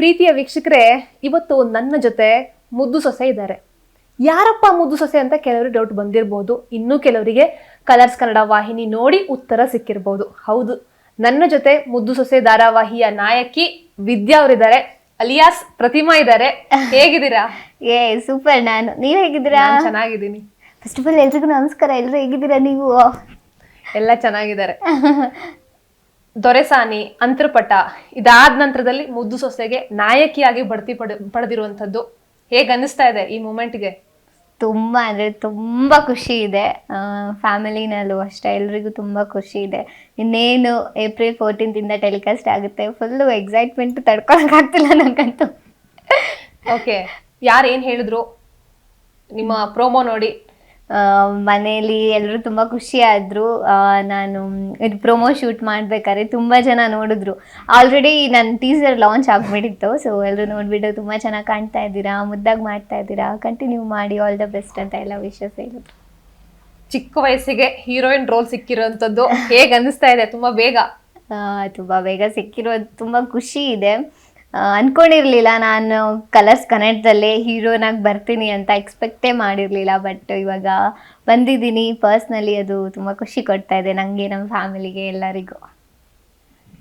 ಪ್ರೀತಿಯ ವೀಕ್ಷಕರೇ, ಇವತ್ತು ನನ್ನ ಜೊತೆ ಮುದ್ದು ಸೊಸೆ ಇದ್ದಾರೆ. ಯಾರಪ್ಪ ಮುದ್ದು ಸೊಸೆ ಅಂತ ಕೆಲವರಿಗೆ ಡೌಟ್ ಬಂದಿರಬಹುದು. ಇನ್ನೂ ಕೆಲವರಿಗೆ ಕಲರ್ಸ್ ಕನ್ನಡ ವಾಹಿನಿ ನೋಡಿ ಉತ್ತರ ಸಿಕ್ಕಿರಬಹುದು. ಹೌದು, ನನ್ನ ಜೊತೆ ಮುದ್ದು ಸೊಸೆ ಧಾರಾವಾಹಿಯ ನಾಯಕಿ ವಿದ್ಯಾ ಅವರಿದ್ದಾರೆ, ಅಲಿಯಾಸ್ ಪ್ರತಿಮಾ ಇದ್ದಾರೆ. ಹೇಗಿದ್ದೀರಾ? ಸೂಪರ್. ನೀವ್ ಹೇಗಿದ್ದೀರಾ? ಚೆನ್ನಾಗಿದ್ದೀನಿ. ಫಸ್ಟ್ ಆಫ್ ಆಲ್ ಎಲ್ರಿಗೂ ನಮಸ್ಕಾರ. ಎಲ್ರು ಹೇಗಿದ್ದೀರಾ? ನೀವು ಎಲ್ಲ ಚೆನ್ನಾಗಿದ್ದಾರೆ. ದೊರೆಸಾನಿ, ಅಂತರ್ಪಟ ಇದಾದ ನಂತರದಲ್ಲಿ ಮುದ್ದು ಸೊಸೆಗೆ ನಾಯಕಿಯಾಗಿ ಬಡ್ತಿ ಪಡೆದಿರುವಂತದ್ದು ಹೇಗ್ ಅನ್ನಿಸ್ತಾ ಇದೆ ಈ ಮೂಮೆಂಟ್ಗೆ? ತುಂಬಾ ಅಂದ್ರೆ ತುಂಬಾ ಖುಷಿ ಇದೆ. ಫ್ಯಾಮಿಲಿನಲ್ಲೂ ಅಷ್ಟೇ ಎಲ್ರಿಗೂ ತುಂಬಾ ಖುಷಿ ಇದೆ. ಇನ್ನೇನು ಏಪ್ರಿಲ್ 14 ಇಂದ ಟೆಲಿಕಾಸ್ಟ್ ಆಗುತ್ತೆ. ಫುಲ್ಲು ಎಕ್ಸೈಟ್ಮೆಂಟ್ ತಡ್ಕೊಳಕ್ ಆಗ್ತಿಲ್ಲ ನಂಗಂತೂ. ಓಕೆ, ಯಾರು ಏನ್ ಹೇಳಿದ್ರು ನಿಮ್ಮ ಪ್ರೋಮೋ ನೋಡಿ? ಮನೆಯಲ್ಲಿ ಎಲ್ಲರೂ ತುಂಬ ಖುಷಿ ಆದರು. ನಾನು ಇದು ಪ್ರೊಮೋ ಶೂಟ್ ಮಾಡ್ಬೇಕಾದ್ರೆ ತುಂಬ ಜನ ನೋಡಿದ್ರು. ಆಲ್ರೆಡಿ ನನ್ನ ಟೀಸರ್ ಲಾಂಚ್ ಆಗಿಬಿಟ್ಟಿತ್ತು. ಸೊ ಎಲ್ಲರೂ ನೋಡಿಬಿಟ್ಟು ತುಂಬ ಚೆನ್ನಾಗಿ ಕಾಣ್ತಾ ಇದ್ದೀರಾ, ಮುದ್ದಾಗಿ ಮಾಡ್ತಾ ಇದ್ದೀರಾ, ಕಂಟಿನ್ಯೂ ಮಾಡಿ, ಆಲ್ ದ ಬೆಸ್ಟ್ ಅಂತ ಎಲ್ಲ ವಿಷಸ್ ಹೇಳಿದ್ರು. ಚಿಕ್ಕ ವಯಸ್ಸಿಗೆ ಹೀರೋಯಿನ್ ರೋಲ್ ಸಿಕ್ಕಿರೋಂಥದ್ದು ಹೇಗೆ ಅನ್ನಿಸ್ತಾ ಇದೆ? ತುಂಬ ಬೇಗ ಸಿಕ್ಕಿರೋದು ತುಂಬ ಖುಷಿ ಇದೆ. ಅನ್ಕೊಂಡಿರ್ಲಿಲ್ಲ ನಾನು ಕಲರ್ಸ್ ಕನ್ನಡದಲ್ಲೇ ಹೀರೋನಾಗಿ ಬರ್ತೀನಿ ಅಂತ, ಎಕ್ಸ್ಪೆಕ್ಟೇ ಮಾಡಿರಲಿಲ್ಲ. ಬಟ್ ಇವಾಗ ಬಂದಿದ್ದೀನಿ. ಪರ್ಸ್ನಲಿ ಅದು ತುಂಬ ಖುಷಿ ಕೊಡ್ತಾ ಇದೆ ನನಗೆ, ನಮ್ಮ ಫ್ಯಾಮಿಲಿಗೆ, ಎಲ್ಲರಿಗೂ.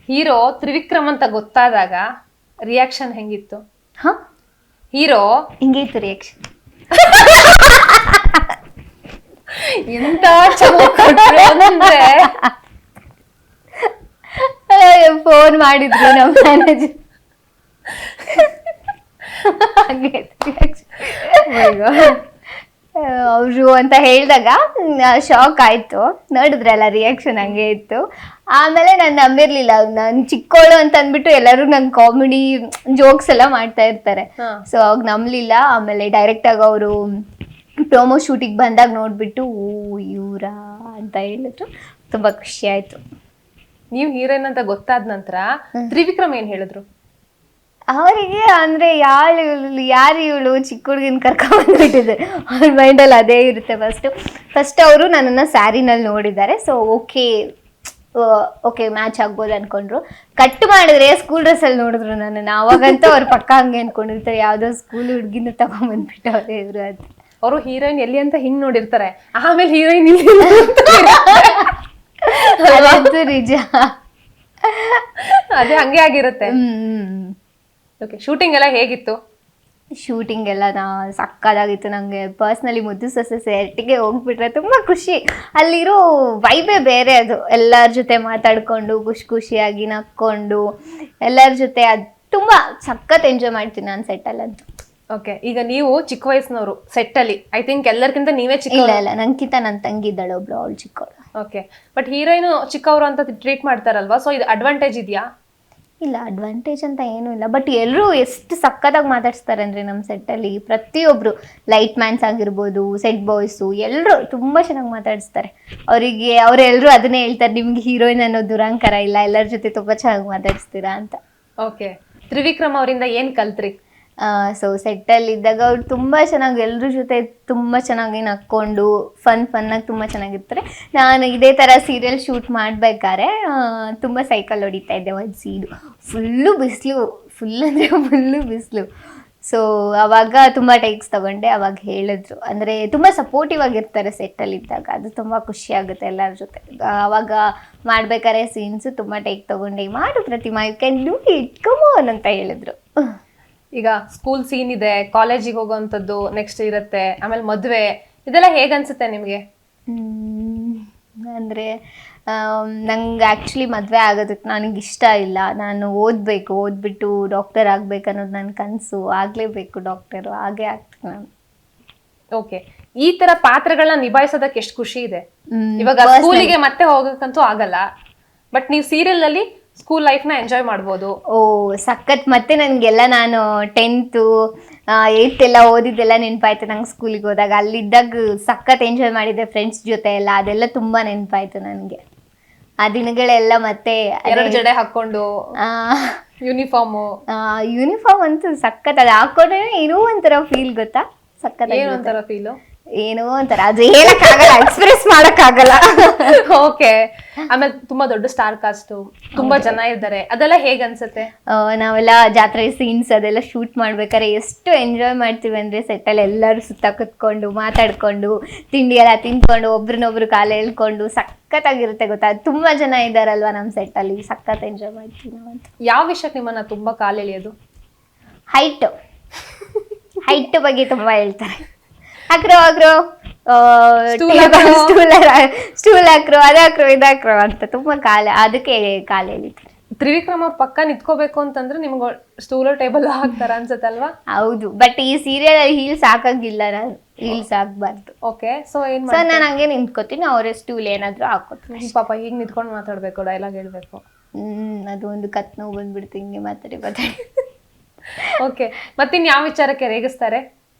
ಹೀರೋ ತ್ರಿವಿಕ್ರಮ್ ಅಂತ ಗೊತ್ತಾದಾಗ ರಿಯಾಕ್ಷನ್ ಹೆಂಗಿತ್ತು? ಹಾಂ, ಹೀರೋ ಹಿಂಗಿತ್ತು ರಿಯಾಕ್ಷನ್. ಎಂತ ಚೆನ್ನಾಗಿ ಅಂದ್ರೆ ಫೋನ್ ಮಾಡಿದ್ರು ನಮ್ಮ ಮ್ಯಾನೇಜರ್. ಅವರು ಅಂತ ಹೇಳಿದಾಗ ಶಾಕ್ ಆಯ್ತು. ನೋಡಿದ್ರಲ್ಲ ರಿಯಾಕ್ಷನ್ ಹಂಗೆ ಇತ್ತು. ಆಮೇಲೆ ನಾನು ನಂಬಿರ್ಲಿಲ್ಲ. ನಾನು ಚಿಕ್ಕೋಳು ಅಂತ ಅಂದ್ಬಿಟ್ಟು ಎಲ್ಲರೂ ನಂಗೆ ಕಾಮಿಡಿ ಜೋಕ್ಸ್ ಎಲ್ಲ ಮಾಡ್ತಾ ಇರ್ತಾರೆ. ಸೊ ಅವಾಗ ನಂಬಲಿಲ್ಲ. ಆಮೇಲೆ ಡೈರೆಕ್ಟ್ ಆಗಿ ಅವರು ಪ್ರೊಮೋ ಶೂಟಿಗೆ ಬಂದಾಗ ನೋಡ್ಬಿಟ್ಟು ಓ ಇವ್ರಾ ಅಂತ ಹೇಳಿದ್ರು. ತುಂಬಾ ಖುಷಿ ಆಯ್ತು. ನೀವು ಹೀರೋಯಿನ್ ಅಂತ ಗೊತ್ತಾದ ನಂತರ ತ್ರಿವಿಕ್ರಮ್ ಏನ್ ಹೇಳಿದ್ರು? ಅವರಿಗೆ ಅಂದ್ರೆ ಯಾರು ಇವಳು ಚಿಕ್ಕ ಹುಡುಗಿನ ಕರ್ಕೊಂಡ್ಬಿಟ್ಟಿದೆ, ಅವ್ರ ಮೈಂಡಲ್ಲಿ ಅದೇ ಇರುತ್ತೆ. ಫಸ್ಟ್ ಅವರು ನನ್ನನ್ನು ಸ್ಯಾರಿನಲ್ಲಿ ನೋಡಿದ್ದಾರೆ. ಸೊ ಓಕೆ ಮ್ಯಾಚ್ ಆಗ್ಬೋದು ಅನ್ಕೊಂಡ್ರು. ಕಟ್ ಮಾಡಿದ್ರೆ ಸ್ಕೂಲ್ ಡ್ರೆಸ್ಸಲ್ಲಿ ನೋಡಿದ್ರು ನನ್ನನ್ನು. ಅವಾಗಂತೂ ಅವ್ರ ಪಕ್ಕ ಹಂಗೆ ಅನ್ಕೊಂಡಿರ್ತಾರೆ, ಯಾವುದೋ ಸ್ಕೂಲ್ ಹುಡುಗಿನ ತಗೊಂಡ್ಬಂದ್ಬಿಟ್ಟು ಅವರೇ ಇವರು ಅಂತ. ಅವರು ಹೀರೋಯಿನ್ ಎಲ್ಲಿ ಅಂತ ಹಿಂಗ್ ನೋಡಿರ್ತಾರೆ, ಆಮೇಲೆ ಹೀರೋಯಿನ್ ಇಲ್ಲಿ ಅದಂತೂ ನಿಜ. ಅದೇ ಹಂಗೆ ಆಗಿರುತ್ತೆ. ಓಕೆ, ಶೂಟಿಂಗ್ ಎಲ್ಲ ಹೇಗಿತ್ತು? ಶೂಟಿಂಗ್ ಎಲ್ಲ ಸಕ್ಕದಾಗಿತ್ತು. ನನಗೆ ಪರ್ಸ್ನಲಿ ಮುದ್ದು ಸೊಸೆ ಸೆಟ್ಟಿಗೆ ಹೋಗ್ಬಿಟ್ರೆ ತುಂಬ ಖುಷಿ. ಅಲ್ಲಿರೋ ವೈಬೇ ಬೇರೆ. ಅದು ಎಲ್ಲರ ಜೊತೆ ಮಾತಾಡ್ಕೊಂಡು ಖುಷಿಯಾಗಿ ನಕ್ಕೊಂಡು ಎಲ್ಲರ ಜೊತೆ ಅದು ತುಂಬ ಸಖತ್ ಎಂಜಾಯ್ ಮಾಡ್ತೀನಿ ನಾನು ಸೆಟ್ಟಲ್ಲಂತೂ. ಓಕೆ, ಈಗ ನೀವು ಚಿಕ್ಕ ವಯಸ್ಸಿನವರು ಸೆಟ್ಟಲ್ಲಿ, ಐ ಥಿಂಕ್ ಎಲ್ಲರಿಗಿಂತ ನೀವೇ ಚಿಕ್ಕ? ಇಲ್ಲ, ನಂಗಿಂತ ನನ್ನ ತಂಗಿ ಇದ್ದಾಳೆ ಒಬ್ಳು, ಅವಳು ಚಿಕ್ಕವಳು. ಓಕೆ, ಬಟ್ ಹೀರೋಯಿನ್ ಚಿಕ್ಕವರು ಅಂತ ಟ್ರೀಟ್ ಮಾಡ್ತಾರಲ್ವಾ, ಸೊ ಇದು ಅಡ್ವಾಂಟೇಜ್ ಇದೆಯಾ? ಇಲ್ಲ, ಅಡ್ವಾಂಟೇಜ್ ಅಂತ ಏನೂ ಇಲ್ಲ. ಬಟ್ ಎಲ್ಲರೂ ಎಷ್ಟು ಸಕ್ಕದಾಗಿ ಮಾತಾಡಿಸ್ತಾರೆ ಅಂದರೆ ನಮ್ಮ ಸೆಟ್ಟಲ್ಲಿ ಪ್ರತಿಯೊಬ್ಬರು, ಲೈಟ್ ಮ್ಯಾನ್ಸ್ ಆಗಿರ್ಬೋದು, ಸೆಟ್ ಬಾಯ್ಸು, ಎಲ್ಲರೂ ತುಂಬ ಚೆನ್ನಾಗಿ ಮಾತಾಡಿಸ್ತಾರೆ. ಅವರೆಲ್ಲರೂ ಅದನ್ನೇ ಹೇಳ್ತಾರೆ, ನಿಮ್ಗೆ ಹೀರೋಯಿನ್ ಅನ್ನೋ ದುರಂಕಾರ ಇಲ್ಲ, ಎಲ್ಲರ ಜೊತೆ ತುಂಬ ಚೆನ್ನಾಗಿ ಮಾತಾಡಿಸ್ತೀರಾ ಅಂತ. ಓಕೆ, ತ್ರಿವಿಕ್ರಮ್ ಅವರಿಂದ ಏನು ಕಲ್ತ್ರಿ? ಸೊ ಸೆಟ್ಟಲ್ಲಿ ಇದ್ದಾಗ ಅವ್ರು ತುಂಬ ಚೆನ್ನಾಗಿ ಎಲ್ಲರ ಜೊತೆ ತುಂಬ ಚೆನ್ನಾಗಿ ನಕ್ಕೊಂಡು ಫನ್ನಾಗಿ ತುಂಬ ಚೆನ್ನಾಗಿರ್ತಾರೆ. ನಾನು ಇದೇ ಥರ ಸೀರಿಯಲ್ ಶೂಟ್ ಮಾಡಬೇಕಾದ್ರೆ ತುಂಬ ಸೈಕಲ್ ಹೊಡಿತಾ ಇದ್ದೆ. ಒಂದು ಸೀಡು ಫುಲ್ಲು ಬಿಸಿಲು. ಸೊ ಆವಾಗ ತುಂಬ ಟೇಕ್ಸ್ ತೊಗೊಂಡೆ. ಅವಾಗ ಹೇಳಿದ್ರು, ಅಂದರೆ ತುಂಬ ಸಪೋರ್ಟಿವ್ ಆಗಿರ್ತಾರೆ ಸೆಟ್ಟಲ್ಲಿ ಇದ್ದಾಗ. ಅದು ತುಂಬ ಖುಷಿ ಆಗುತ್ತೆ ಎಲ್ಲರ ಜೊತೆ. ಆವಾಗ ಮಾಡ್ಬೇಕಾದ್ರೆ ಸೀನ್ಸು ತುಂಬ ಟೇಕ್ ತೊಗೊಂಡೆ. ಮಾಡು Pratima, you can do it, come on ಅಂತ ಹೇಳಿದ್ರು. ಈಗ ಸ್ಕೂಲ್ ಸೀನ್ ಇದೆ, ಕಾಲೇಜಿಗೆ ಹೋಗೋವಂಥದ್ದು ನೆಕ್ಸ್ಟ್ ಇರುತ್ತೆ, ಆಮೇಲೆ ಮದುವೆ, ಇದೆಲ್ಲ ಹೇಗೆ ಅನ್ಸುತ್ತೆ ನಿಮಗೆ? ಅಂದರೆ ನಂಗೆ ಆ್ಯಕ್ಚುಲಿ ಮದುವೆ ಆಗೋದಕ್ಕೆ ನನಗೆ ಇಷ್ಟ ಇಲ್ಲ. ನಾನು ಓದ್ಬಿಟ್ಟು ಡಾಕ್ಟರ್ ಆಗ್ಬೇಕು ಅನ್ನೋದು ನನ್ನ ಕನಸು. ಆಗಲೇಬೇಕು ಡಾಕ್ಟರು, ಹಾಗೇ ಆಗ್ತೀನಿ ನಾನು. ಓಕೆ, ಈ ಥರ ಪಾತ್ರಗಳನ್ನ ನಿಭಾಯಿಸೋದಕ್ಕೆ ಎಷ್ಟು ಖುಷಿ ಇದೆ? ಇವಾಗ ಸ್ಕೂಲಿಗೆ ಮತ್ತೆ ಹೋಗೋಕ್ಕಂತೂ ಆಗಲ್ಲ, ಬಟ್ ನೀವು ಸೀರಿಯಲ್ ಸ್ಕೂಲ್ ಲೈಫ್ನ ಎಂಜಾಯ್ ಮಾಡ್ಬೋದು. ಸಖತ್. ಮತ್ತೆ ನನಗೆಲ್ಲ ನಾನು 10th 8th ಎಲ್ಲ ಓದಿದ್ದೆಲ್ಲ ನೆನಪಾಯ್ತು ನಂಗೆ. ಸ್ಕೂಲಿಗೆ ಹೋದಾಗ ಅಲ್ಲಿದ್ದಾಗ ಸಖತ್ ಎಂಜಾಯ್ ಮಾಡಿದ್ದೆ ಫ್ರೆಂಡ್ಸ್ ಜೊತೆ ಎಲ್ಲ. ಅದೆಲ್ಲ ತುಂಬ ನೆನಪಾಯ್ತು ನನಗೆ ಆ ದಿನಗಳೆಲ್ಲ. ಮತ್ತೆ ಎರಡು ಜಡೆ ಹಾಕ್ಕೊಂಡು ಯೂನಿಫಾರ್ಮ್ ಅಂತೂ ಸಖತ್. ಅದು ಹಾಕೊಂಡ್ರೆ ಏನೋ ಒಂಥರ ಫೀಲ್, ಗೊತ್ತಾ? ಸಖತ್. ಏನೊಂಥರ ಫೀಲು? ಏನೋ ಒಂಥರ ಅದು ಹೇಳಕ್ಕಾಗಲ್ಲ, ಎಕ್ಸ್ಪ್ರೆಸ್ ಮಾಡಕ್ಕಾಗಲ್ಲ. ಓಕೆ. ಆಮೇಲೆ ತುಂಬಾ ದೊಡ್ಡ ಸ್ಟಾರ್ ಕಾಸ್ಟ್, ತುಂಬಾ ಜನ ಇದ್ದಾರೆ, ಅದೆಲ್ಲ ಹೇಗ್ ಅನ್ಸುತ್ತೆ? ನಾವೆಲ್ಲ ಜಾತ್ರೆ ಸೀನ್ಸ್ ಅದೆಲ್ಲ ಶೂಟ್ ಮಾಡ್ಬೇಕಾದ್ರೆ ಎಷ್ಟು ಎಂಜಾಯ್ ಮಾಡ್ತೀವಿ ಅಂದ್ರೆ ಸೆಟ್ಟಲ್ಲಿ ಎಲ್ಲರೂ ಸುತ್ತ ಕುತ್ಕೊಂಡು ಮಾತಾಡ್ಕೊಂಡು ತಿಂಡಿ ಎಲ್ಲ ತಿನ್ಕೊಂಡು ಒಬ್ರನ್ನೊಬ್ರು ಕಾಲು ಎಳ್ಕೊಂಡು ಸಖತ್ತಾಗಿರುತ್ತೆ ಗೊತ್ತಾ. ತುಂಬಾ ಜನ ಇದ್ದಾರಲ್ವಾ ನಮ್ಮ ಸೆಟ್ಟಲ್ಲಿ, ಸಖತ್ ಎಂಜಾಯ್ ಮಾಡ್ತೀವಿ ನಾವಂತ. ಯಾವ ವಿಷಯಕ್ಕೆ ನಿಮ್ಮನ್ನ ತುಂಬಾ ಕಾಲು ಎಳೆಯೋದು? ಹೈಟ್ ಬಗ್ಗೆ ತುಂಬಾ ಹೇಳ್ತಾರೆ. ಹಾಕ್ರೋ ಸ್ಟೂಲ್ ಹಾಕ್ರೋ ಅದಾಕ್ರೋ ಇದಾಕ್ರೋ ಅಂತ ತುಂಬಾ ಅದಕ್ಕೆ ಕಾಲ ಎಳಿತಾರೆ. ತ್ರಿವಿಕ್ರಮ್ ಅವ್ರ ಪಕ್ಕ ನಿಂತ್ಕೋಬೇಕು ಅಂತಂದ್ರೆ ನಿಮ್ಗೆ ಸ್ಟೂಲ್ ಟೇಬಲ್ ಹಾಕ್ತಾರ ಅನ್ಸತ್ತಲ್ವಾ? ಹೌದು, ಬಟ್ ಈ ಸೀರಿಯಲ್ ಹೀಲ್ಸ್ ಹಾಕಂಗಿಲ್ಲ, ನಾನು ಹೀಲ್ಸ್ ಹಾಕ್ಬಾರ್ದು. ಓಕೆ, ಸೊ ನಾನು ಹಂಗೆ ನಿಂತ್ಕೋತೀನಿ, ಅವರೇ ಸ್ಟೂಲ್ ಏನಾದ್ರು ಹಾಕೋತೀನಿ. ಪಾಪ ಈಗ ನಿಂತ್ಕೊಂಡು ಮಾತಾಡ್ಬೇಕು, ಡೈಲಾಗ್ ಹೇಳ್ಬೇಕು. ಅದು ಒಂದು ಕತ್ ನೋವು ಬಂದ್ಬಿಡ್ತು ಹಿಂಗೆ ಮಾತಾಡಿ. ಓಕೆ, ಮತ್ತಿನ್ ಯಾವ ವಿಚಾರಕ್ಕೆ ರೇಗಿಸ್ತಾರೆ?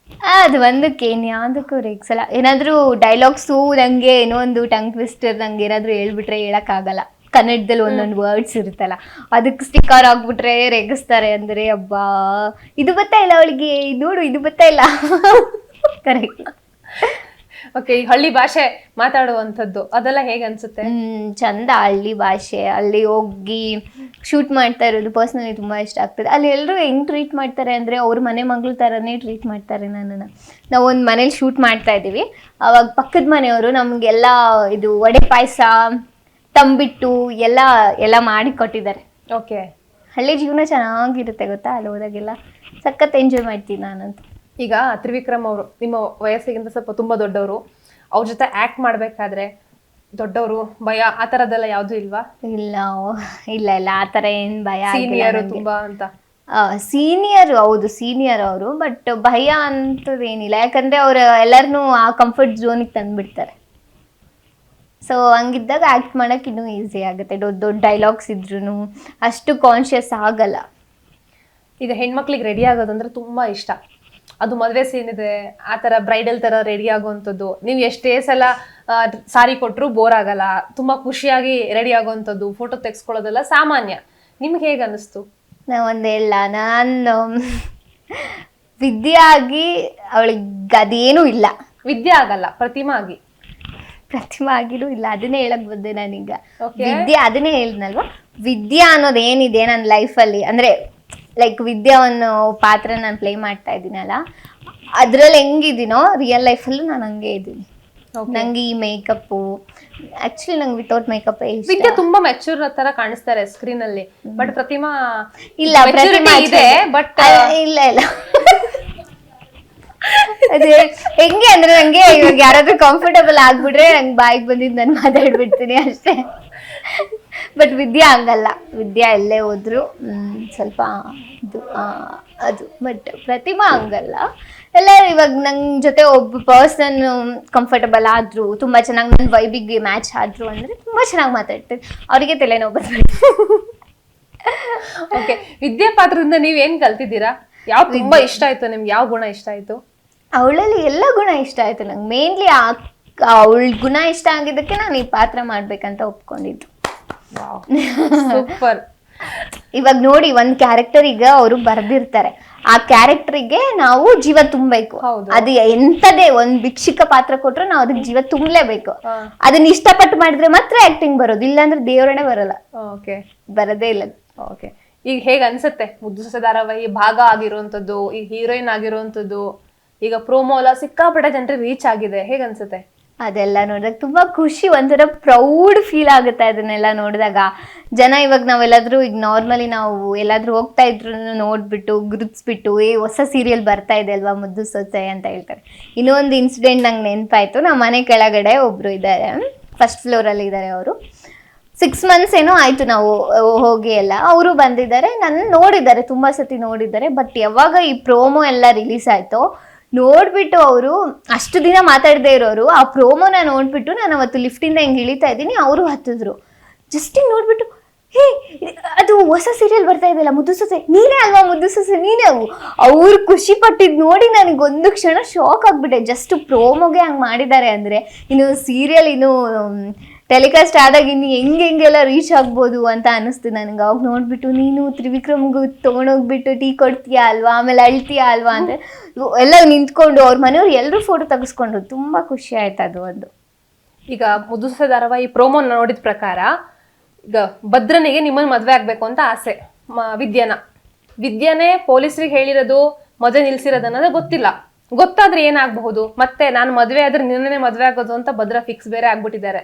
ಅದು ಒಂದಕ್ಕೆ ಯಾವ್ದಕ್ಕೂ ರೇಗ್ಸಲ್ಲ. ಏನಾದ್ರೂ ಡೈಲಾಗ್ಸು ನಂಗೆ ಏನೋ ಒಂದು ಟಂಗ್ ಟ್ವಿಸ್ಟರ್ ನಂಗೆ ಏನಾದ್ರು ಹೇಳ್ಬಿಟ್ರೆ ಹೇಳಕ್ಕಾಗಲ್ಲ. ಕನ್ನಡದಲ್ಲಿ ಒಂದೊಂದು ವರ್ಡ್ಸ್ ಇರುತ್ತಲ್ಲ, ಅದಕ್ಕೆ ಸ್ಟಿಕ್ಕರ್ ಹಾಕ್ಬಿಟ್ರೆ ರೇಗಿಸ್ತಾರೆ. ಅಂದ್ರೆ ಅಬ್ಬಾ ಇದು ಬರ್ತಾ ಇಲ್ಲ ಅವಳಿಗೆ, ನೋಡು ಇದು ಬರ್ತಾ ಇಲ್ಲ. ಕರೆಕ್ಟ್. ಓಕೆ, ಈ ಹಳ್ಳಿ ಭಾಷೆ ಮಾತಾಡುವಂಥದ್ದು ಅದೆಲ್ಲ ಹೇಗೆ ಅನ್ಸುತ್ತೆ? ಚಂದ ಹಳ್ಳಿ ಭಾಷೆ. ಅಲ್ಲಿ ಹೋಗಿ ಶೂಟ್ ಮಾಡ್ತಾ ಇರೋದು ಪರ್ಸ್ನಲಿ ತುಂಬಾ ಇಷ್ಟ ಆಗ್ತದೆ. ಅಲ್ಲಿ ಎಲ್ಲರೂ ಹೆಂಗ್ ಟ್ರೀಟ್ ಮಾಡ್ತಾರೆ ಅಂದ್ರೆ ಅವ್ರ ಮನೆ ಮಗಳು ಥರನೇ ಟ್ರೀಟ್ ಮಾಡ್ತಾರೆ ನನ್ನನ್ನು. ನಾವು ಒಂದು ಮನೇಲಿ ಶೂಟ್ ಮಾಡ್ತಾ ಇದ್ದೀವಿ, ಅವಾಗ ಪಕ್ಕದ ಮನೆಯವರು ನಮಗೆಲ್ಲ ಇದು ವಡೆ ಪಾಯಸ ತಂಬಿಟ್ಟು ಎಲ್ಲ ಮಾಡಿ ಕೊಟ್ಟಿದ್ದಾರೆ. ಓಕೆ, ಹಳ್ಳಿ ಜೀವನ ಚೆನ್ನಾಗಿರುತ್ತೆ ಗೊತ್ತಾ. ಅಲ್ಲಿ ಹೋದಾಗೆಲ್ಲ ಸಖತ್ ಎಂಜಾಯ್ ಮಾಡ್ತೀನಿ ನಾನಂತೂ. ಈಗ ತ್ರಿವಿಕ್ರಮ್ ಅವರು ನಿಮ್ಮ ವಯಸ್ಸಿಗಿಂತ ಸ್ವಲ್ಪ ತುಂಬಾ ದೊಡ್ಡವರು, ಅವ್ರ ಜೊತೆ ಆಕ್ಟ್ ಮಾಡ್ಬೇಕಾದ್ರೆ ದೊಡ್ಡವರು ಭಯ ಆ ತರದೆಲ್ಲ ಯಾವ್ದು ಇಲ್ವಾ? ಇಲ್ಲ ಆ ತರ ಏನ್ ಭಯ ಸೀನಿಯರ್ ತುಂಬಾ ಅಂತ? ಸೀನಿಯರ್, ಹೌದು ಸೀನಿಯರ್ ಅವರು, ಬಟ್ ಭಯ ಅಂತದ್ ಏನಿಲ್ಲ. ಯಾಕಂದ್ರೆ ಅವ್ರು ಎಲ್ಲರನ್ನೂ ಆ ಕಂಫರ್ಟ್ ಝೋನಿಗೆ ತಂದ್ಬಿಡ್ತಾರೆ. ಸೊ ಹಂಗಿದ್ದಾಗ ಆಕ್ಟ್ ಮಾಡಕ್ ಇನ್ನೂ ಈಸಿ ಆಗುತ್ತೆ. ದೊಡ್ಡ ಡೈಲಾಗ್ಸ್ ಇದ್ರೂ ಅಷ್ಟು ಕಾನ್ಶಿಯಸ್ ಆಗಲ್ಲ. ಈಗ ಹೆಣ್ಮಕ್ಳಿಗೆ ರೆಡಿ ಆಗೋದಂದ್ರೆ ತುಂಬಾ ಇಷ್ಟ. ಅದು ಮದುವೆ ಸೀನ್ ಇದೆ, ಆ ತರ ಬ್ರೈಡಲ್ ತರ ರೆಡಿ ಆಗುವಂಥದ್ದು, ನೀವು ಎಷ್ಟೇ ಸಲ ಸಾರಿ ಕೊಟ್ಟರು ಬೋರ್ ಆಗಲ್ಲ, ತುಂಬಾ ಖುಷಿಯಾಗಿ ರೆಡಿ ಆಗುವಂಥದ್ದು, ಫೋಟೋ ತೆಗೆಸ್ಕೊಳ್ಳೋದೆಲ್ಲ ಸಾಮಾನ್ಯ. ನಿಮ್ಗೆ ಹೇಗೆ ಅನಿಸ್ತು? ನಾನು ವಿದ್ಯಾ ಆಗಿ ಅವಳಿಗೆ ಅದೇನೂ ಇಲ್ಲ. ವಿದ್ಯಾ ಆಗಲ್ಲ, ಪ್ರತಿಮಾ ಆಗಿನೂ ಇಲ್ಲ. ಅದನ್ನೇ ಹೇಳಕ್ ಬಂದೆ ನಾನೀಗ. ವಿದ್ಯಾ ಅದನ್ನೇ ಹೇಳಿದ್ನಲ್ವಾ, ವಿದ್ಯಾ ಅನ್ನೋದು ಏನಿದೆ ನನ್ನ ಲೈಫಲ್ಲಿ, ಅಂದ್ರೆ ಲೈಕ್ ವಿದ್ಯಾ ಅನ್ನೋ ಪಾತ್ರ ನಾನು ಪ್ಲೇ ಮಾಡ್ತಾ ಇದ್ದೀನಲ್ಲ, ಅದ್ರಲ್ಲಿ ಹೆಂಗಿದ್ದೀನೋ ರಿಯಲ್ ಲೈಫಲ್ಲೂ ನಾನು ಹಂಗೆ ಇದ್ದೀನಿ. ನಂಗೆ ಈ ಮೇಕಪ್ ಆಕ್ಚುಲಿ ನಂಗೆ ವಿತೌಟ್ ಮೇಕಪ್ ವಿದ್ಯಾ ತುಂಬಾ ಮೆಚೂರ್ ತರ ಕಾಣಿಸ್ತಾರೆ ಸ್ಕ್ರೀನ್ ಅಲ್ಲಿ, ಬಟ್ ಪ್ರತಿಮಾ ಇಲ್ಲ. ಪ್ರತಿಮಾ ಇದೆ, ಬಟ್ ಇಲ್ಲ ಅದೇ ಹೆಂಗೆ ಅಂದ್ರೆ ನಂಗೆ ಇವಾಗ ಯಾರಾದ್ರೂ ಕಂಫರ್ಟಬಲ್ ಆಗ್ಬಿಟ್ರೆ ನಂಗೆ ಬಾಯಿಗೆ ಬಂದಿದ್ದು ನಾನು ಮಾತಾಡ್ಬಿಡ್ತೀನಿ ಅಷ್ಟೇ. ಬಟ್ ವಿದ್ಯಾ ಹಂಗಲ್ಲ. ವಿದ್ಯಾ ಎಲ್ಲೇ ಹೋದ್ರು ಸ್ವಲ್ಪ ಅದು. ಬಟ್ ಪ್ರತಿಮಾ ಹಂಗಲ್ಲ. ಎಲ್ಲರೂ ಇವಾಗ ನಂಗೆ ಜೊತೆ ಒಬ್ಬ ಪರ್ಸನ್ ಕಂಫರ್ಟಬಲ್ ಆದ್ರು, ತುಂಬಾ ಚೆನ್ನಾಗಿ ನನ್ನ ವೈಬಿಗೆ ಮ್ಯಾಚ್ ಆದ್ರು ಅಂದ್ರೆ ತುಂಬಾ ಚೆನ್ನಾಗಿ ಮಾತಾಡ್ತೀನಿ. ಅವರಿಗೆ ತಲೆನೋವು ಬಂದ್ಬಿಟ್ಟು. ಓಕೆ, ವಿದ್ಯಾ ಪಾತ್ರದಿಂದ ನೀವ್ ಏನ್ ಕಲ್ತಿದ್ದೀರಾ? ಯಾವ ತುಂಬಾ ಇಷ್ಟ ಆಯ್ತು ನಿಮ್ಗೆ? ಯಾವ ಗುಣ ಇಷ್ಟ ಆಯ್ತು? ಅವಳಲ್ಲಿ ಎಲ್ಲ ಗುಣ ಇಷ್ಟ ಆಯ್ತು ನಂಗೆ. ಮೇನ್ಲಿ ಅವಳ ಗುಣ ಇಷ್ಟ ಆಗಿದ್ದಕ್ಕೆ ನಾನು ಈ ಪಾತ್ರ ಮಾಡ್ಬೇಕಂತ ಒಪ್ಕೊಂಡಿದ್ದು. ಸೂಪರ್. ಇವಾಗ ನೋಡಿ, ಒಂದ್ ಕ್ಯಾರೆಕ್ಟರಿಗೆ ಅವರು ಬರ್ದಿರ್ತಾರೆ, ಆ ಕ್ಯಾರೆಕ್ಟರ್ಗೆ ನಾವು ಜೀವ ತುಂಬಬೇಕು. ಅದು ಎಂತದೇ ಒಂದ್ ಭಿಕ್ಷಿಕ ಪಾತ್ರ ಕೊಟ್ರು ನಾವು ಅದಕ್ಕೆ ಜೀವ ತುಂಬಲೇಬೇಕು. ಅದನ್ನ ಇಷ್ಟಪಟ್ಟು ಮಾಡಿದ್ರೆ ಮಾತ್ರ ಆಕ್ಟಿಂಗ್ ಬರೋದು, ಇಲ್ಲಾಂದ್ರೆ ದೇವರೇ ಬರಲ್ಲ. ಬರದೇ ಇಲ್ಲ. ಓಕೆ, ಈಗ ಹೇಗ್ ಅನ್ಸುತ್ತೆ ಮುದ್ದು ಸೊಸೆ ಧಾರಾವಾಹಿ ಭಾಗ ಆಗಿರುವಂತದ್ದು, ಈಗ ಹೀರೋಯಿನ್ ಆಗಿರುವಂತದ್ದು, ಈಗ ಪ್ರೋಮೋ ಎಲ್ಲ ಸಿಕ್ಕಾಪಟ್ಟೆ ಜನರಿಗೆ ರೀಚ್ ಆಗಿದೆ, ಹೇಗ್ ಅನ್ಸುತ್ತೆ? ಅದೆಲ್ಲ ನೋಡಿದಾಗ ತುಂಬಾ ಖುಷಿ, ಒಂಥರ ಪ್ರೌಡ್ ಫೀಲ್ ಆಗುತ್ತೆ ಅದನ್ನೆಲ್ಲ ನೋಡಿದಾಗ. ಜನ ಇವಾಗ ನಾವೆಲ್ಲಾದ್ರೂ ಈಗ ನಾರ್ಮಲಿ ನಾವು ಎಲ್ಲಾದ್ರೂ ಹೋಗ್ತಾ ಇದ್ರು ನೋಡ್ಬಿಟ್ಟು ಗುರುತಿಸ್ಬಿಟ್ಟು ಹೊಸ ಸೀರಿಯಲ್ ಬರ್ತಾ ಇದೆ ಅಲ್ವಾ ಮುದ್ದು ಸೊಸೆ ಅಂತ ಹೇಳ್ತಾರೆ. ಇನ್ನೊಂದು ಇನ್ಸಿಡೆಂಟ್ ನಂಗೆ ನೆನಪಾಯ್ತು. ನಮ್ಮ ಮನೆ ಕೆಳಗಡೆ ಒಬ್ರು ಇದ್ದಾರೆ, ಫಸ್ಟ್ ಫ್ಲೋರಲ್ಲಿ ಇದ್ದಾರೆ. ಅವರು 6 months ಏನೋ ಆಯ್ತು ನಾವು ಹೋಗಿ ಎಲ್ಲ. ಅವರು ಬಂದಿದ್ದಾರೆ, ನನ್ನ ನೋಡಿದ್ದಾರೆ, ತುಂಬಾ ಸತಿ ನೋಡಿದ್ದಾರೆ. ಬಟ್ ಯಾವಾಗ ಈ ಪ್ರೋಮೋ ಎಲ್ಲ ರಿಲೀಸ್ ಆಯ್ತು ನೋಡ್ಬಿಟ್ಟು ಅವರು ಅಷ್ಟು ದಿನ ಮಾತಾಡದೇ ಇರೋರು ಆ ಪ್ರೋಮೋನ ನೋಡ್ಬಿಟ್ಟು, ನಾನು ಅವತ್ತು ಲಿಫ್ಟಿಂದ ಹಿಂಗೆ ಇಳಿತಾ ಇದ್ದೀನಿ, ಅವರು ಹತ್ತಿದ್ರು. ಜಸ್ಟ್ ಹಿಂಗೆ ನೋಡ್ಬಿಟ್ಟು, ಹೇ ಅದು ಹೊಸ ಸೀರಿಯಲ್ ಬರ್ತಾ ಇದೆಯಲ್ಲ ಮುದ್ದು ಸೊಸೆ, ನೀನೇ ಅಲ್ವಾ ಮುದ್ದು ಸೊಸೆ, ನೀನೇ. ಅವ್ರು ಖುಷಿ ಪಟ್ಟಿದ್ ನೋಡಿ ನನಗೆ ಒಂದು ಕ್ಷಣ ಶಾಕ್ ಆಗ್ಬಿಟ್ಟೆ. ಜಸ್ಟ್ ಪ್ರೋಮೋಗೆ ಹಂಗೆ ಮಾಡಿದ್ದಾರೆ ಅಂದ್ರೆ ಇನ್ನು ಸೀರಿಯಲ್ ಇನ್ನು ಟೆಲಿಕಾಸ್ಟ್ ಆದಾಗ ಇನ್ನು ಹೆಂಗೆಲ್ಲ ರೀಚ್ ಆಗ್ಬೋದು ಅಂತ ಅನಿಸ್ತು ನನಗೆ. ಅವಾಗ ನೋಡ್ಬಿಟ್ಟು ನೀನು ತ್ರಿವಿಕ್ರಮ್ಗೂ ತೊಗೊಂಡೋಗ್ಬಿಟ್ಟು ಟೀ ಕೊಡ್ತೀಯಾ ಅಲ್ವಾ, ಆಮೇಲೆ ಅಳ್ತೀಯಾ ಅಲ್ವಾ ಅಂತ ಎಲ್ಲ ನಿಂತ್ಕೊಂಡು ಅವ್ರ ಮನೆಯವ್ರು ಎಲ್ಲರೂ ಫೋಟೋ ತೆಗೆಸ್ಕೊಂಡ್ರು. ತುಂಬ ಖುಷಿ ಆಯ್ತು ಅದು ಒಂದು. ಈಗ ಮುದ್ದು ಸೊಸೆ ಧಾರಾವಾಹಿ ಪ್ರೋಮೋ ನೋಡಿದ ಪ್ರಕಾರ ಈಗ ಭದ್ರನಿಗೆ ನಿಮ್ಮನ್ನ ಮದ್ವೆ ಆಗ್ಬೇಕು ಅಂತ ಆಸೆ, ವಿದ್ಯಾನೇ ಪೊಲೀಸರಿಗೆ ಹೇಳಿರೋದು ಮದುವೆ ನಿಲ್ಸಿರೋದು ಅನ್ನೋದೇ ಗೊತ್ತಿಲ್ಲ. ಗೊತ್ತಾದ್ರೆ ಏನಾಗಬಹುದು, ಮತ್ತೆ ನಾನು ಮದ್ವೆ ಆದ್ರೆ ನಿನ್ನೆ ಮದ್ವೆ ಆಗೋದು ಅಂತ ಭದ್ರ ಫಿಕ್ಸ್ ಬೇರೆ ಆಗ್ಬಿಟ್ಟಿದ್ದಾರೆ.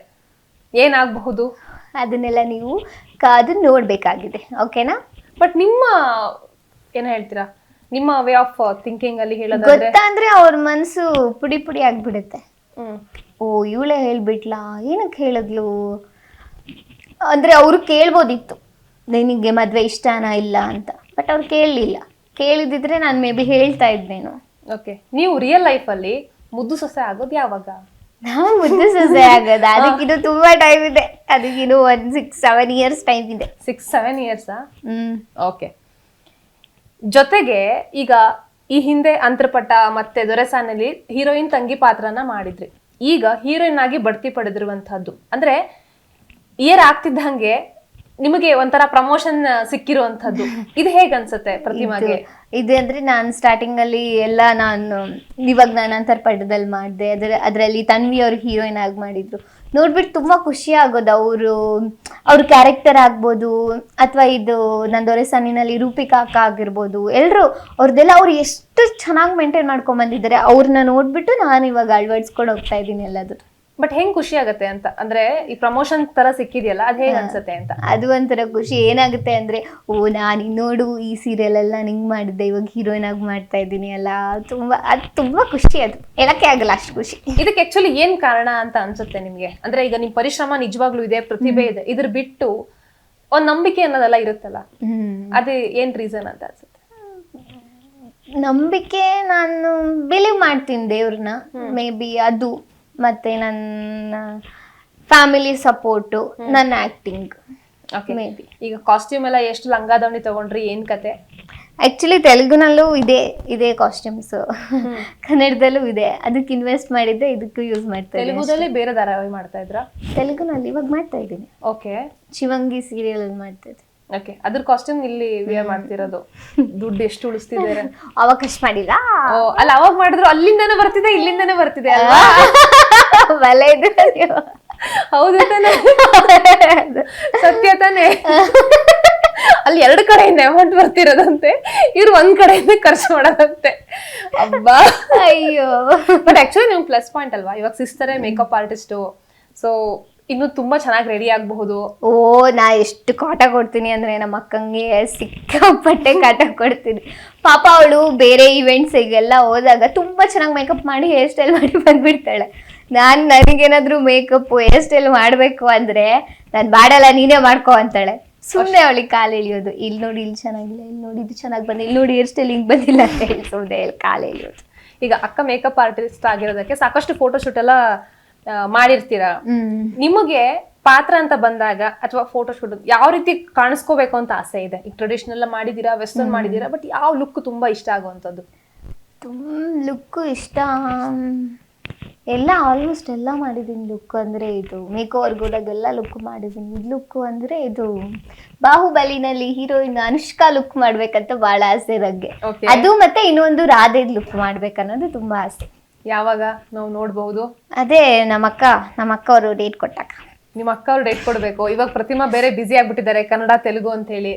ಏನಾಗಬಹುದು ಅದನ್ನೆಲ್ಲ ನೀವು ಕಾದು ನೋಡ್ಬೇಕಾಗಿದೆ, ಓಕೆನಾ? ಬಟ್ ನಿಮ್ಮ ಏನ್ ಹೇಳ್ತೀರಾ, ನಿಮ್ಮ ವೇ ಆಫ್ ಥಿಂಕಿಂಗ್ ಅಲ್ಲಿ ಹೇಳೋದಾದ್ರೆ ಗೊತ್ತಾ ಅಂದ್ರೆ ಅವ್ರ ಮನ್ಸು ಪುಡಿ ಪುಡಿ ಆಗ್ಬಿಡುತ್ತೆ. ಓ ಇವಳೇ ಹೇಳ್ಬಿಟ್ಲಾ, ಏನಕ್ಕೆ ಹೇಳಿದ್ಲು ಅಂದ್ರೆ ಅವ್ರು ಕೇಳ್ಬೋದಿತ್ತು ನಿನಗೆ ಮದ್ವೆ ಇಷ್ಟನಾ ಇಲ್ಲ ಅಂತ. ಬಟ್ ಅವ್ರು ಕೇಳಲಿಲ್ಲ. ಕೇಳಿದಿದ್ರೆ ನಾನು ಮೇ ಬಿ ಹೇಳ್ತಾ ಇದ್ನೇನು. ಓಕೆ, ನೀವು ರಿಯಲ್ ಲೈಫ್ ಅಲ್ಲಿ ಮುದ್ದು ಸೊಸೆ ಆಗೋದು ಯಾವಾಗ? ನಾವು ಮುದ್ದು ಸೊಸೆ ಆಗೋದು ಅದಕ್ಕಿದು ತುಂಬಾ ಟೈಮ್ ಇದೆ. ಅದಕ್ಕಿದು 6-7 ಇಯರ್ಸ್ ಟೈಮ್ ಇದೆ. 6-7 ಇಯರ್ಸ್? ಓಕೆ. ಜೊತೆಗೆ ಈಗ ಈ ಹಿಂದೆ ಅಂತರ್ಪಟ ಮತ್ತೆ ದೊರೆಸಾನಲ್ಲಿ ಹೀರೋಯಿನ್ ತಂಗಿ ಪಾತ್ರನ ಮಾಡಿದ್ರಿ. ಈಗ ಹೀರೋಯಿನ್ ಆಗಿ ಬಡ್ತಿ ಪಡೆದಿರುವಂತಹದ್ದು, ಅಂದ್ರೆ ಇಯರ್ ಆಗ್ತಿದ್ದಂಗೆ ನಿಮಗೆ ಒಂಥರ ಪ್ರಮೋಷನ್ ಸಿಕ್ಕಿರುವಂತಹದ್ದು, ಇದು ಹೇಗೆ ಅನ್ಸುತ್ತೆ ಪ್ರತಿಮಾಗೆ? ಇದು ಅಂದ್ರೆ ನಾನು ಸ್ಟಾರ್ಟಿಂಗ್ ಅಲ್ಲಿ ಎಲ್ಲ ಇವಾಗ ನಾನು ಅಂತರ್ಪಟದಲ್ಲಿ ಮಾಡಿದೆ. ಅದರಲ್ಲಿ ತನ್ವಿ ಅವ್ರು ಹೀರೋಯಿನ್ ಆಗಿ ಮಾಡಿದ್ರು. ನೋಡ್ಬಿಟ್ಟು ತುಂಬಾ ಖುಷಿ ಆಗೋದು. ಅವ್ರ ಕ್ಯಾರೆಕ್ಟರ್ ಆಗ್ಬೋದು, ಅಥವಾ ಇದು ನನ್ನ ದೊರೆಸಾನಿನಲ್ಲಿ ರೂಪಿಕಾ ಅಕ್ಕ ಆಗಿರ್ಬೋದು, ಎಲ್ರು ಅವ್ರದ್ದೆಲ್ಲ ಅವ್ರು ಎಷ್ಟು ಚೆನ್ನಾಗಿ ಮೇಂಟೈನ್ ಮಾಡ್ಕೊಂಡ್ ಬಂದಿದ್ದಾರೆ. ಅವ್ರನ್ನ ನೋಡ್ಬಿಟ್ಟು ನಾನು ಇವಾಗ ಅಳವಡಿಸ್ಕೊಂಡು ಹೋಗ್ತಾ ಇದ್ದೀನಿ ಎಲ್ಲದು. ಬಟ್ ಹೆಂಗ್ ಖುಷಿ ಆಗತ್ತೆ ಅಂತ ಅಂದ್ರೆ, ಈ ಪ್ರಮೋಷನ್ ತರ ಸಿಕ್ಕಿದೆಯಲ್ಲ, ಅದ್ ಹೇಗ್ ಅನ್ಸತ್ತೆ ಅಂತ? ಅದು ಒಂಥರ ಖುಷಿ. ಏನಾಗುತ್ತೆ ಅಂದ್ರೆ, ಓ ನಾನು ನೋಡು ಈ ಸೀರಿಯಲ್ ಎಲ್ಲ ನಿಂಗ್ ಮಾಡಿದ್ದೆ, ಇವಾಗ ಹೀರೋಯಿನ್ ಆಗಿ ಮಾಡ್ತಾ ಇದ್ದೀನಿ ಅಲ್ಲ, ತುಂಬಾ ಖುಷಿ. ಅದು ಹೇಳಕ್ಕೆ ಆಗಲ್ಲ, ಅಷ್ಟು ಖುಷಿ. ಇದಕ್ಕೆ ಆಕ್ಚುಲಿ ಏನ್ ಕಾರಣ ಅಂತ ಅನ್ಸುತ್ತೆ ನಿಮ್ಗೆ? ಅಂದ್ರೆ ಈಗ ನಿಮ್ ಪರಿಶ್ರಮ ನಿಜವಾಗ್ಲೂ ಇದೆ, ಪ್ರತಿಭೆ ಇದೆ, ಇದ್ರ ಬಿಟ್ಟು ಒಂದ್ ನಂಬಿಕೆ ಅನ್ನೋದೆಲ್ಲ ಇರುತ್ತಲ್ಲ, ಅದು ಏನ್ ರೀಸನ್ ಅಂತ ಅನ್ಸುತ್ತೆ? ನಂಬಿಕೆ, ನಾನು ಬಿಲೀವ್ ಮಾಡ್ತೀನಿ ದೇವ್ರನ್ನ, ಮೇ ಬಿ ಅದು. ಮತ್ತೆ ನನ್ನ ಫ್ಯಾಮಿಲಿ ಸಪೋರ್ಟು, ನನ್ನ ಆಕ್ಟಿಂಗ್ ಮೇ ಬಿ. ಈಗ ಕಾಸ್ಟ್ಯೂಮ್ ಎಲ್ಲ ಎಷ್ಟು ಲಂಗಾದವಣಿ ತಗೊಂಡ್ರಿ, ಏನ್ ಕತೆ? ಆಕ್ಚುಲಿ ತೆಲುಗುನಲ್ಲೂ ಇದೆ ಕಾಸ್ಟ್ಯೂಮ್ಸ್, ಕನ್ನಡದಲ್ಲೂ ಇದೆ. ಅದಕ್ಕೆ ಇನ್ವೆಸ್ಟ್ ಮಾಡಿದ್ದೆ, ಇದಕ್ಕೂ ಯೂಸ್ ಮಾಡ್ತಾ ಇದ್ದೀನಿ. ತೆಲುಗುದಲ್ಲಿ ಬೇರೆ ಧಾರಾವಾಹಿ ಮಾಡ್ತಾ ಇದ್ರಾ? ತೆಲುಗುನಲ್ಲಿ ಇವಾಗ ಮಾಡ್ತಾ ಇದ್ದೀನಿ. ಓಕೆ. ಶಿವಂಗಿ ಸೀರಿಯಲ್ ಅಲ್ಲಿ ಮಾಡ್ತಾ ಇದ್ದೀನಿ. ಓಕೆ, ಅದ್ರ ಕಾಸ್ಟ್ಯೂಮ್ ಇಲ್ಲಿ ವೇರ್ ಮಾಡ್ತಿರೋದು. ದುಡ್ಡು ಎಷ್ಟು ಉಳಿಸ್ತಿದ್ದಾರೆ? ಅವಾಗ ಖರ್ಚು ಮಾಡಿಲ್ಲ. ಅಲ್ಲ, ಅವಾಗ ಮಾಡಿದ್ರು ಅಲ್ಲಿಂದಾನೆ ಬರ್ತಿದೆ, ಇಲ್ಲಿಂದಾನೆ ಬರ್ತಿದೆ ಅಲ್ವಾ? ಬಲ ಇದು ಹೌದು ತಾನೆ? ಸತ್ಯ ತಾನೆ? ಅಲ್ಲಿ 2 ಕಡೆಯಿಂದ ಅಮೌಂಟ್ ಬರ್ತಿರೋದಂತೆ, ಇವ್ರು ಒಂದ್ ಕಡೆಯಿಂದ ಖರ್ಚು ಮಾಡೋದಂತೆ. ಅಬ್ಬಾ, ಅಯ್ಯೋ. ಬಟ್ ಆಕ್ಚುಲಿ ನಿಮ್ಗೆ ಪ್ಲಸ್ ಪಾಯಿಂಟ್ ಅಲ್ವಾ, ಇವಾಗ ಸಿಸ್ಟರೇ ಮೇಕಪ್ ಆರ್ಟಿಸ್ಟು, ಸೊ ಇನ್ನು ತುಂಬಾ ಚೆನ್ನಾಗಿ ರೆಡಿ ಆಗಬಹುದು. ಓ, ನಾ ಎಷ್ಟು ಕಾಟ ಕೊಡ್ತೀನಿ ಅಂದ್ರೆ ನಮ್ಮ ಅಕ್ಕಂಗೆ ಸಿಕ್ಕಾಪಟ್ಟೆ ಕಾಟ ಕೊಡ್ತೀನಿ. ಪಾಪ ಅವಳು ಬೇರೆ ಈವೆಂಟ್ಸಿಗೆಲ್ಲ ಹೋದಾಗ ತುಂಬಾ ಚೆನ್ನಾಗಿ ಮೇಕಪ್ ಮಾಡಿ ಹೇರ್ ಸ್ಟೈಲ್ ಮಾಡಿ ಬಂದ್ಬಿಡ್ತಾಳೆ. ನನಗೇನಾದ್ರೂ ಮೇಕಪ್ ಹೇರ್ ಸ್ಟೈಲ್ ಮಾಡ್ಬೇಕು ಅಂದ್ರೆ ನಾನು ಮಾಡಲ್ಲ, ನೀನೇ ಮಾಡ್ಕೊ ಅಂತಾಳೆ. ಸುಮ್ಮನೆ ಅವಳಿಗೆ ಕಾಲು ಎಳಿಯೋದು, ಇಲ್ಲಿ ನೋಡಿ ಇಲ್ಲಿ ಚೆನ್ನಾಗಿಲ್ಲ, ಇಲ್ಲಿ ನೋಡಿ ಇದು ಚೆನ್ನಾಗಿ ಬಂದಿಲ್ಲ, ಇಲ್ಲಿ ನೋಡಿ ಹೇರ್ ಸ್ಟೈಲ್ ಹಿಂಗ್ ಬಂದಿಲ್ಲ ಅಂತ ಹೇಳಿ ಸುಮ್ಮನೆ ಕಾಲು ಎಳಿಯೋದು. ಈಗ ಅಕ್ಕ ಮೇಕಪ್ ಆರ್ಟಿಸ್ಟ್ ಆಗಿರೋದಕ್ಕೆ ಸಾಕಷ್ಟು ಫೋಟೋ ಶೂಟ್ ಎಲ್ಲ ಮಾಡಿರ್ತೀರಾ. ನಿಮಗೆ ಪಾತ್ರ ಅಂತ ಬಂದಾಗ ಅಥವಾ ಫೋಟೋ ಶೂಟ್ ಯಾವ ರೀತಿ ಕಾಣಿಸ್ಕೋಬೇಕು ಅಂತ ಆಸೆ ಇದೆ? ಈಗ ಟ್ರೆಡಿಷನಲ್ ಮಾಡಿದೀರಾ, ವೆಸ್ಟರ್ನ್ ಮಾಡಿದೀರಾ, ಬಟ್ ಯಾವ ಲುಕ್ ತುಂಬಾ ಇಷ್ಟ ಆಗುವಂಥದ್ದು? ಲುಕ್ ಇಷ್ಟ ಎಲ್ಲ ಆಲ್ಮೋಸ್ಟ್ ಎಲ್ಲ ಮಾಡಿದ್ದೀನಿ. ಲುಕ್ ಅಂದ್ರೆ ಇದು ಮೇಕ್ ಓವರ್ ಹೋದಾಗೆಲ್ಲ ಲುಕ್ ಮಾಡಿದ್ದೀನಿ. ಲುಕ್ ಅಂದ್ರೆ ಇದು ಬಾಹುಬಲಿನಲ್ಲಿ ಹೀರೋಯಿನ್ ಅನುಷ್ಕಾ ಲುಕ್ ಮಾಡ್ಬೇಕಂತ ಬಹಳ ಆಸೆ ನಂಗೆ. ಅದು ಮತ್ತೆ ಇನ್ನೊಂದು ರಾಧೆದ್ ಲುಕ್ ಮಾಡ್ಬೇಕನ್ನೋದು ತುಂಬಾ ಆಸೆ. ಯಾವಾಗ ನಾವು ನೋಡ್ಬಹುದು? ಅದೇ ನಮ್ಮ ಅಕ್ಕ ಅವರು ಡೇಟ್ ಕೊಟ್ಟಾಕ. ನಿಮ್ಮ ಅಕ್ಕ ಅವ್ರು ಡೇಟ್ ಕೊಡ್ಬೇಕು. ಇವಾಗ ಪ್ರತಿಮಾ ಬೇರೆ ಬಿಸಿ ಆಗ್ಬಿಟ್ಟಿದ್ದಾರೆ ಕನ್ನಡ ತೆಲುಗು ಅಂತ ಹೇಳಿ.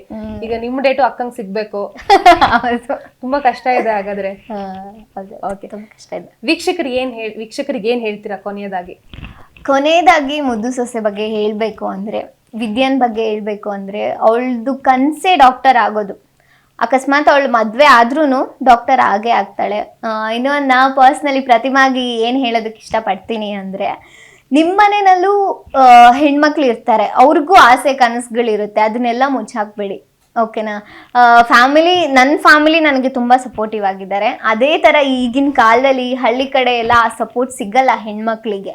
ಈಗ ನಿಮ್ ಡೇಟು ಅಕ್ಕಂಗ್ ಸಿಗ್ಬೇಕು. ತುಂಬಾ ಕಷ್ಟ ಇದೆ ಹಾಗಾದ್ರೆ. ಕಷ್ಟ ಇದೆ. ವೀಕ್ಷಕರಿಗೆ ಏನ್ ಹೇಳ್ತೀರಾ ಕೊನೆಯದಾಗಿ ಮುದ್ದು ಸೊಸೆ ಬಗ್ಗೆ ಹೇಳ್ಬೇಕು ಅಂದ್ರೆ, ವಿದ್ಯಾನ್ ಬಗ್ಗೆ ಹೇಳ್ಬೇಕು ಅಂದ್ರೆ, ಅವಳದು ಕನ್ಸೆ ಡಾಕ್ಟರ್ ಆಗೋದು. ಅಕಸ್ಮಾತ್ ಅವಳು ಮದ್ವೆ ಆದ್ರೂ ಡಾಕ್ಟರ್ ಆಗೇ ಆಗ್ತಾಳೆ. ಇನ್ನು ನಾ ಪರ್ಸ್ನಲಿ ಪ್ರತಿಮಾಗಿ ಏನ್ ಹೇಳೋದಕ್ಕೆ ಇಷ್ಟಪಡ್ತೀನಿ ಅಂದ್ರೆ, ನಿಮ್ಮ ಮನೆಯಲ್ಲೂ ಹೆಣ್ಮಕ್ಳು ಇರ್ತಾರೆ, ಅವ್ರಿಗೂ ಆಸೆ ಕನಸುಗಳಿರುತ್ತೆ, ಅದನ್ನೆಲ್ಲ ಮುಚ್ಚಾಕ್ಬೇಡಿ, ಓಕೆನಾ? ನನ್ನ ಫ್ಯಾಮಿಲಿ ನನಗೆ ತುಂಬಾ ಸಪೋರ್ಟಿವ್ ಆಗಿದ್ದಾರೆ. ಅದೇ ತರ ಈಗಿನ ಕಾಲದಲ್ಲಿ ಹಳ್ಳಿ ಕಡೆ ಎಲ್ಲ ಆ ಸಪೋರ್ಟ್ ಸಿಗಲ್ಲ ಹೆಣ್ಮಕ್ಳಿಗೆ.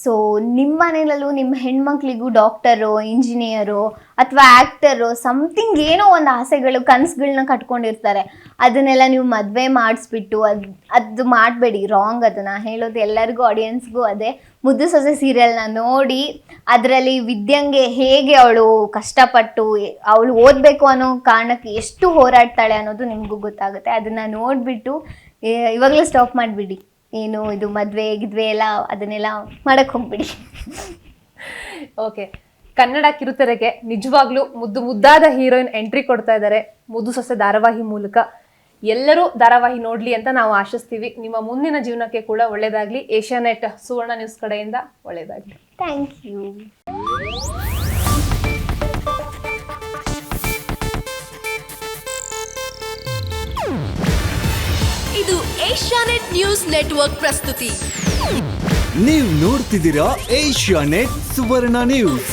ಸೊ ನಿಮ್ಮ ಮನೇಲಲ್ಲೂ ನಿಮ್ಮ ಹೆಣ್ಮಕ್ಳಿಗೂ ಡಾಕ್ಟರು, ಇಂಜಿನಿಯರು ಅಥವಾ ಆ್ಯಕ್ಟರು ಸಮಥಿಂಗ್ ಏನೋ ಒಂದು ಆಸೆಗಳು, ಕನಸುಗಳನ್ನ ಕಟ್ಕೊಂಡಿರ್ತಾರೆ. ಅದನ್ನೆಲ್ಲ ನೀವು ಮದುವೆ ಮಾಡಿಸ್ಬಿಟ್ಟು ಅದು ಮಾಡಬೇಡಿ, ರಾಂಗ್. ಅದನ್ನು ಹೇಳೋದು ಎಲ್ಲರಿಗೂ, ಆಡಿಯನ್ಸ್ಗೂ ಅದೇ. ಮುದ್ದು ಸೊಸೆ ಸೀರಿಯಲ್ನ ನೋಡಿ ಅದರಲ್ಲಿ ವಿದ್ಯಂಗೆ ಹೇಗೆ ಅವಳು ಕಷ್ಟಪಟ್ಟು ಅವಳು ಓದಬೇಕು ಅನ್ನೋ ಕಾರಣಕ್ಕೆ ಎಷ್ಟು ಹೋರಾಡ್ತಾಳೆ ಅನ್ನೋದು ನಿಮಗೂ ಗೊತ್ತಾಗುತ್ತೆ. ಅದನ್ನು ನೋಡಿಬಿಟ್ಟು ಇವಾಗಲೂ ಸ್ಟಾಪ್ ಮಾಡಿಬಿಡಿ. ಏನು ಇದು ಮದುವೆ ಗಿದ್ವೆ ಎಲ್ಲ ಅದನ್ನೆಲ್ಲ ಮಾಡಕ್ಕೆ ಹೋಗ್ಬಿಡಿ. ಓಕೆ, ಕನ್ನಡ ಕಿರುತೆರೆಗೆ ನಿಜವಾಗ್ಲೂ ಮುದ್ದಾದ ಹೀರೋಯಿನ್ ಎಂಟ್ರಿ ಕೊಡ್ತಾ ಇದ್ದಾರೆ ಮುದ್ದು ಸೊಸೆ ಧಾರಾವಾಹಿ ಮೂಲಕ. ಎಲ್ಲರೂ ಧಾರಾವಾಹಿ ನೋಡ್ಲಿ ಅಂತ ನಾವು ಆಶಿಸ್ತೀವಿ. ನಿಮ್ಮ ಮುಂದಿನ ಜೀವನಕ್ಕೆ ಕೂಡ ಒಳ್ಳೇದಾಗ್ಲಿ. ಏಷ್ಯಾನೆಟ್ ಸುವರ್ಣ ನ್ಯೂಸ್ ಕಡೆಯಿಂದ ಒಳ್ಳೇದಾಗ್ಲಿ. Thank you. ಇದು ಏಷ್ಯಾನೆಟ್ ನ್ಯೂಸ್ ನೆಟ್ವರ್ಕ್ ಪ್ರಸ್ತುತಿ. ನೀವು ನೋಡ್ತಿದ್ದೀರಾ ಏಷ್ಯಾನೆಟ್ ಸುವರ್ಣ ನ್ಯೂಸ್.